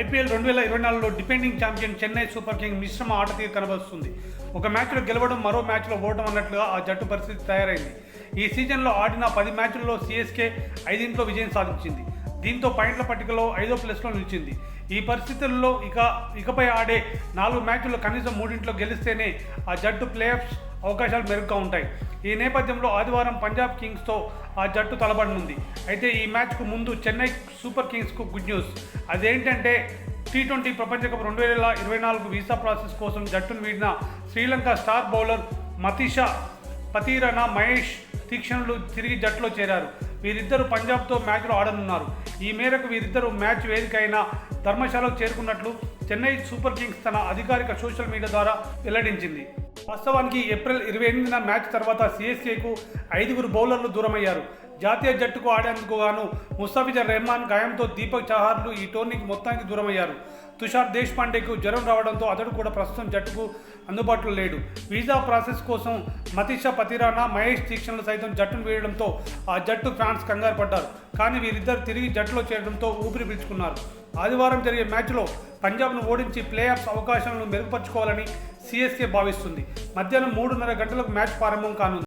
IPL 2024లో defending champion Chennai Super King మిశ్రమ ఆట తీరు కనబరుస్తుంది. ఒక మ్యాచ్లో గెలవడం, మరో మ్యాచ్లో ఓటం అన్నట్లుగా ఆ జట్టు పరిస్థితి తయారైంది. ఈ సీజన్లో ఆడిన 10 మ్యాచ్ల్లో సీఎస్కే 5 విజయం సాధించింది. దీంతో పాయింట్ల పట్టికలో 5వ ప్లేస్లో నిలిచింది. ఈ పరిస్థితుల్లో ఇకపై ఆడే 4 మ్యాచ్ల్లో కనీసం 3 గెలిస్తేనే ఆ జట్టు ప్లేఆఫ్స్ అవకాశాలు మెరుగ్గా ఉంటాయి. ఈ నేపథ్యంలో ఆదివారం పంజాబ్ కింగ్స్తో ఆ జట్టు తలపడనుంది. అయితే ఈ మ్యాచ్కు ముందు చెన్నై సూపర్ కింగ్స్కు గుడ్ న్యూస్. అదేంటంటే T20 ప్రపంచ కప్ 2024 వీసా ప్రాసెస్ కోసం జట్టును వీడిన శ్రీలంక స్టార్ బౌలర్ మతీష పతిరణ, మహేష్ తీక్షణులు తిరిగి జట్టులో చేరారు. వీరిద్దరూ పంజాబ్తో మ్యాచ్లో ఆడనున్నారు. ఈ మేరకు వీరిద్దరూ మ్యాచ్ వేదిక అయిన ధర్మశాలకు చేరుకున్నట్లు చెన్నై సూపర్ కింగ్స్ తన అధికారిక సోషల్ మీడియా ద్వారా వెల్లడించింది. వాస్తవానికి ఏప్రిల్ 28న మ్యాచ్ తర్వాత సీఎస్కేకు 5 బౌలర్లు దూరమయ్యారు. జాతీయ జట్టుకు ఆడేందుకు గాను ముస్తాఫిజుర్ రెహమాన్ గాయంతో దీపక్ చహార్లు ఈ టోర్నీకి మొత్తానికి దూరమయ్యారు. తుషార్ దేశ్పాండేకు జ్వరం రావడంతో అతడు కూడా ప్రస్తుతం జట్టుకు అందుబాటులో లేడు. వీసా ప్రాసెస్ కోసం మతీష పతిరానా, మహేష్ తీక్షణలు సైతం జట్టును వీడడంతో ఆ జట్టు ఫ్యాన్స్ కంగారు పడ్డారు. కానీ వీరిద్దరు తిరిగి జట్టులో చేరడంతో ఊపిరి పీల్చుకున్నారు. ఆదివారం జరిగే మ్యాచ్లో పంజాబ్ను ఓడించి ప్లేఆఫ్స్ అవకాశాలను మెరుగుపరుచుకోవాలని సీఎస్కే భావిస్తుంది. మధ్యాహ్నం 3:30 గంటలకు మ్యాచ్ ప్రారంభం కానుంది.